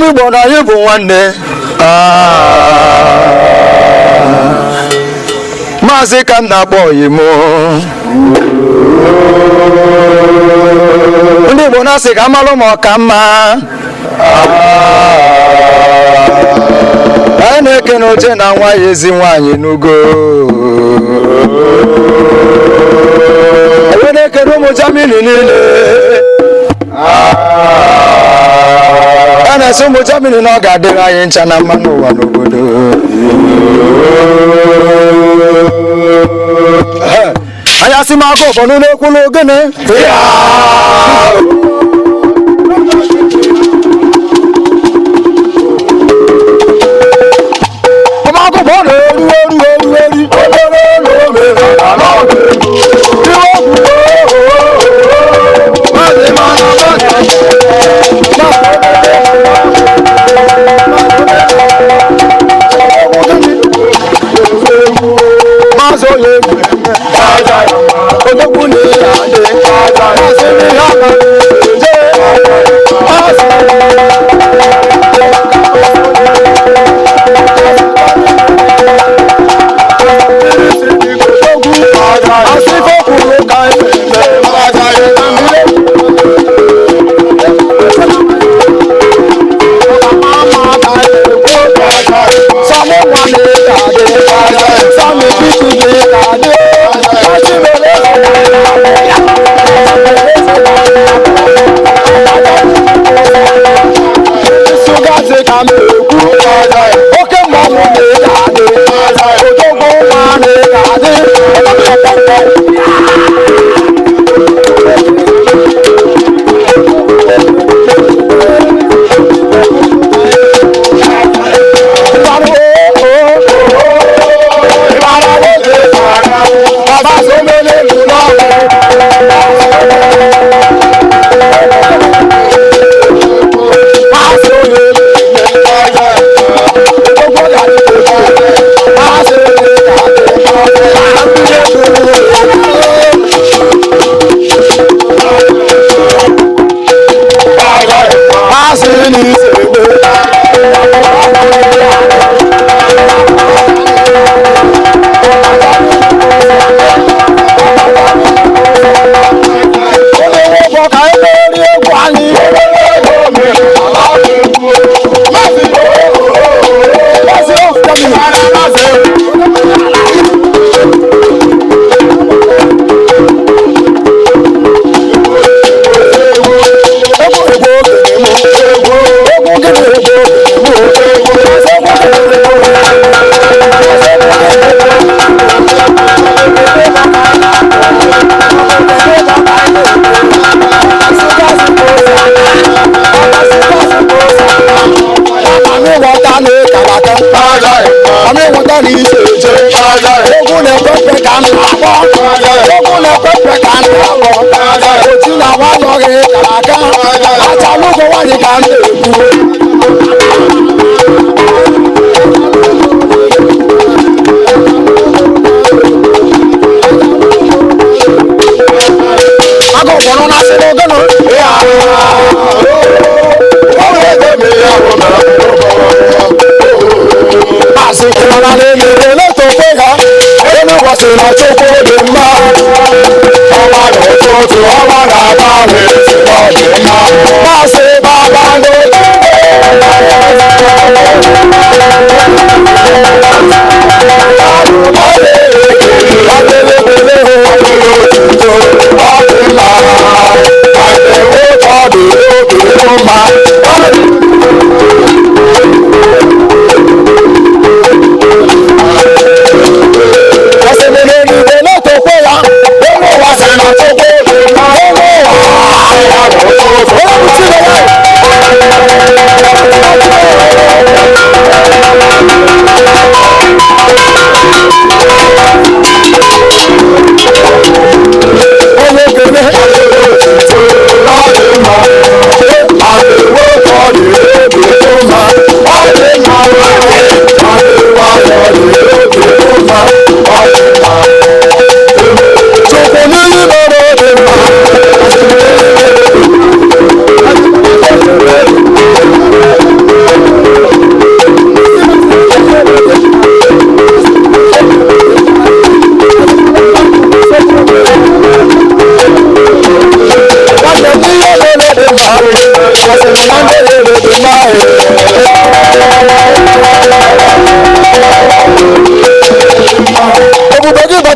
Ndị Igbo na anyị bụ nwanne. Maazị ka m na-akpọ oyimo. Ndị Igbo na-asị ka amalụ ma ọ ka mma. Anyị na-eke n'oche na nwa ya ezi nwaanyị n'ugo. Anyị na-eke n'ụmụ Germany niile. A na-esi ụmụ Germany na ọ ga-adịrị anyị ncha na mma n'ụwa n'obodo. Anyị asị m aka ụfọdụ na-ekwulu ogene.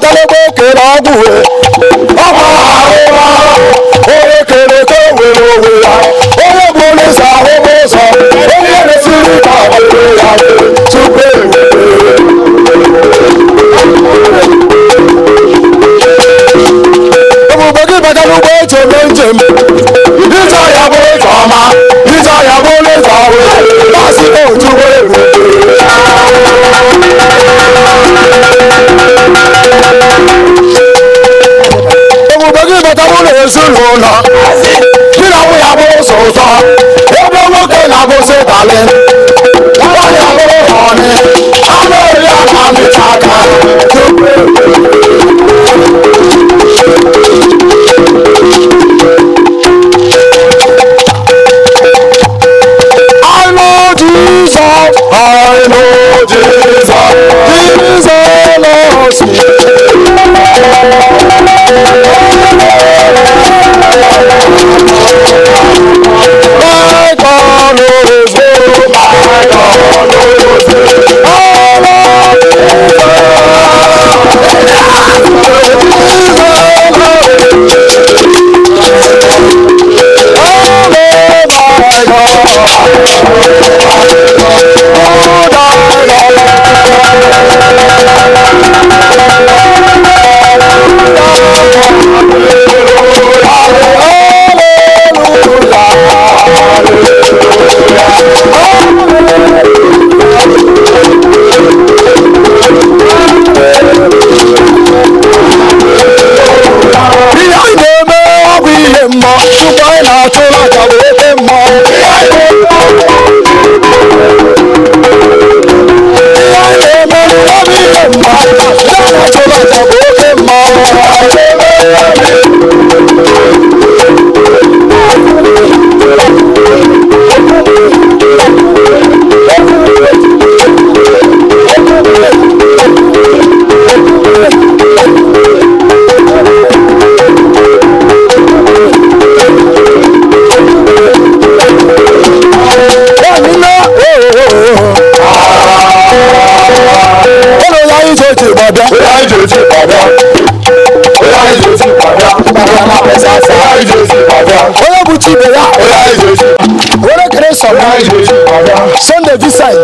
batale ko kele ogu ọmọ àrùwá oye kele ko wèrè òwèrà oye gbóni sa owó sọ oye lè sí ìta òwèrè yàwó túbẹ̀ òmùgbẹ́gì bàtàlú bó jẹ̀mẹ́jẹ̀m ìjà yàwó ìjọba ìjà yàwó lè jàwé lásìkò túbẹ̀ òmùgbẹ́gì bàtàlú lè sùn lọ́nà ìlàwó yàwó sọ̀tọ̀ ẹgbẹ́ wọ́kẹ́ làbó ṣe tàlẹ́ wọ́n yàwó ọ̀nì alẹ́ ìyá àmì tàkà I know Jesus, Jesus loves me. My God knows me, my God knows me. Sunday Vincent.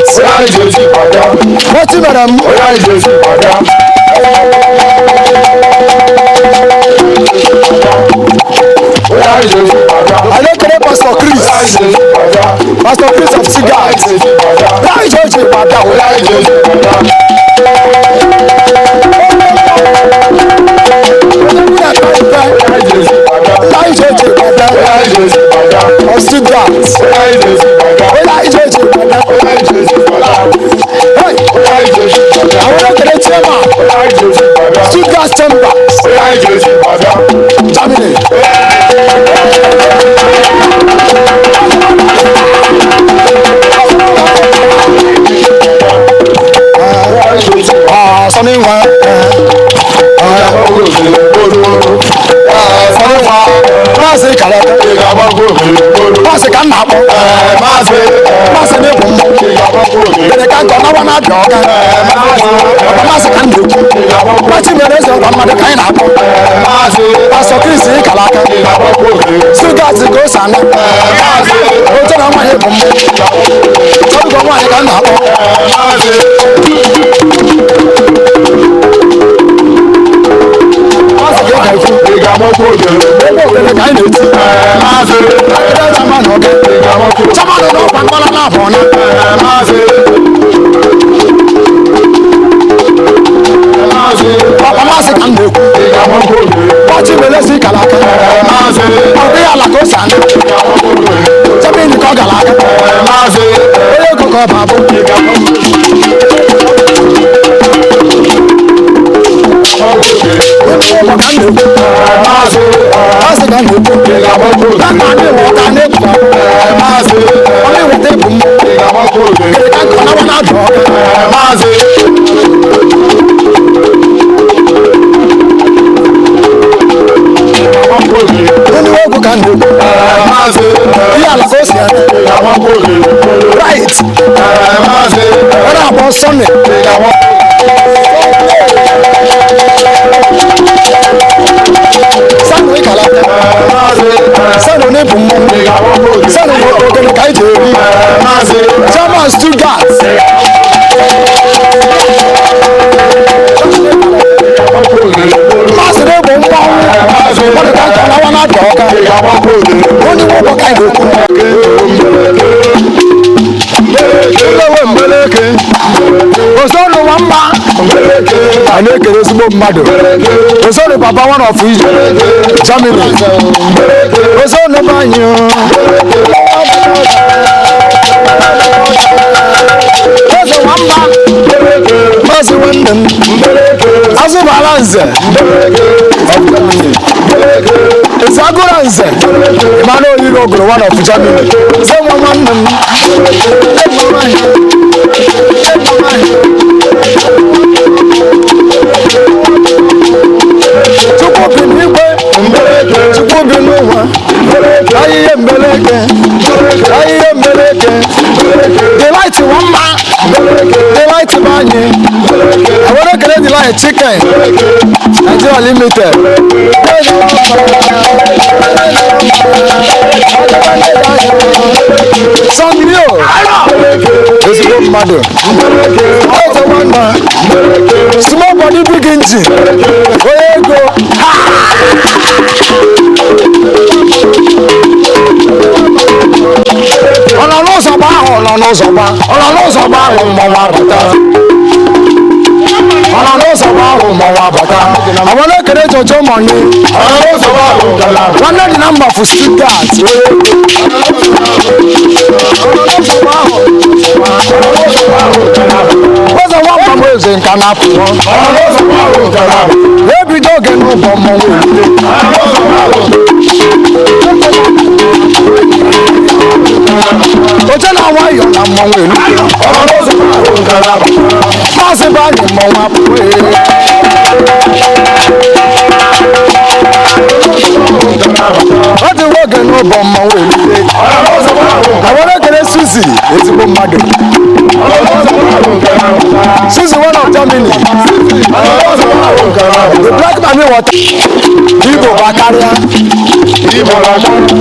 What's it, madam? I don't care, Pastor Chris. Pastor Chris of Cigars. Stuttgart Chamber. Germany. Masih kan apa? Masih ni pun. Jadi kan kau nak nak jokan. Masih kan tu. Masih mana seorang mana kain apa? Masuk krisi kalakan. Sudah sego sana. Oh jangan main pun. Jadi kau main kan apa? Right. Sunday. ne bu mo se no mo ko ne kai je German Stuttgart Mas ne bu mo mo de kan na wana do ka oni wo ko kai do ku mbeleke osoro wamba anekere sumo mmadu osoro papa one of Germany osoro banyo osoro wamba mazi wendem azu balance Zaguranze Mano Yurogro one of Germany someone chicken Nigeria Limited Sangrio this is mother small body big engine where you go on I want to create a job money. One of the number for Stuttgart. What's the one from Wales in Canapa? Every dog and no bomb. What's an hour? You're not moving. Possible, what the work and no bomb away. I want to get a Susie. It's a bomb mother. Susie, one of Germany. The black man, what? People Bakaria. People Bakaria.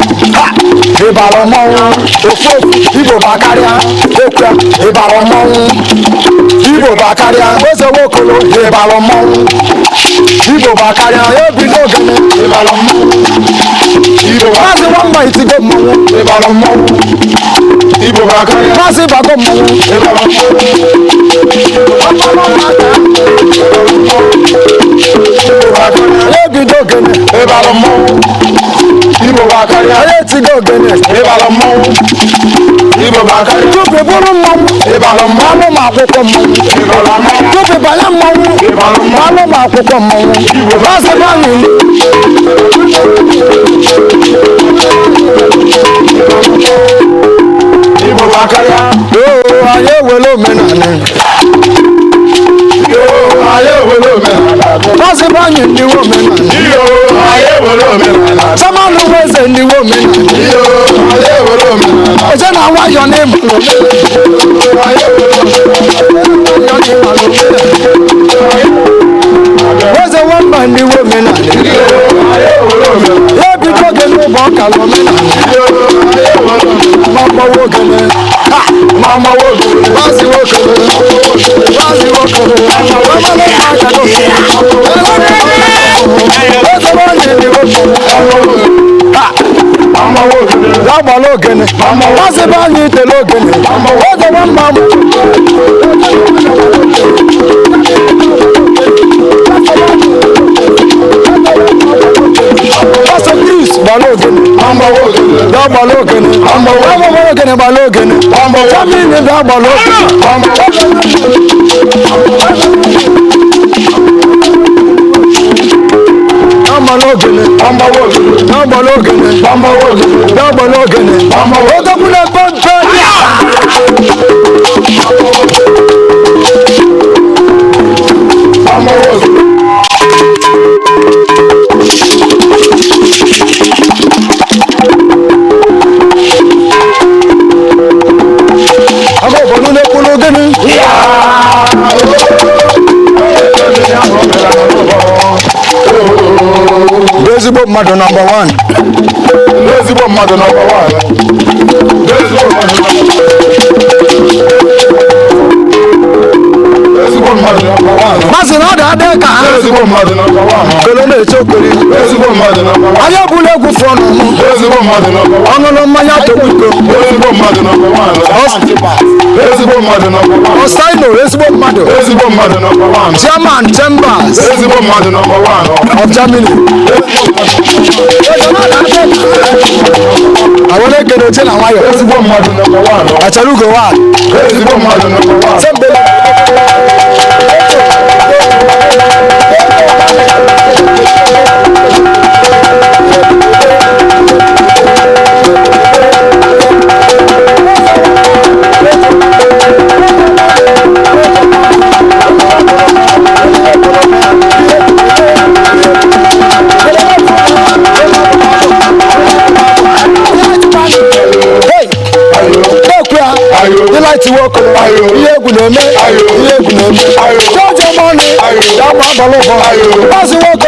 Ibo Bakaria, where's the local? Ibo Bakaria, every dog in it. Ibo has the one way to get money. Ibo Bakaria, massive Bagom. Every dog in it. Ibo Bakaria, I had to go get it. Ibo Bakaria, two people, Mama, my papa, two people, Mama, my papa, that's a money. Ibo Bakaria, oh, I will open. That's a money, the woman. Someone who was in the woman. I don't know why your name. What's the one by the woman? Every dog in the walk alone. Mama walking. Mama walking. What's the walking? What's the walking? Mama Logan, Mama was about you to Logan, Mama was the one mama. What's a Bruce Balogan, Mama Logan, Mama Logan, Mama Logan, Mama Logan, Mama Logan, Mama Logan, Mama Logan, Mama Logan, Mama Logan, Mama Logan, Mama Logan, Mama Logan. Visible mother number one. ezigbo mmadụ nọmba 1 ezigbo mmadụ Mazi na ọdụ adị ka ha ezigbo mmadụ nọmba 1 kele na-eche okori ezigbo mmadụ nọmba 1 anyị ebula egwu fụọ n'ọnụ ezigbo mmadụ nọmba 1 ọṅụṅụ mmanya togbiko ezigbo mmadụ nọmba 1 ezigbo mmadụ nọmba 1 Osaino ezigbo mmadụ nọmba 1 Chairman Chambers ezigbo mmadụ nọmba 1 of Germany àwọn ekele oche na nwayọ ezigbo mmadụ nọmba 1 achara ugo wa ezigbo mmadụ nọmba 1 sembe ti wo ko iye egun na me George money ya gba balo fo ba si wo ko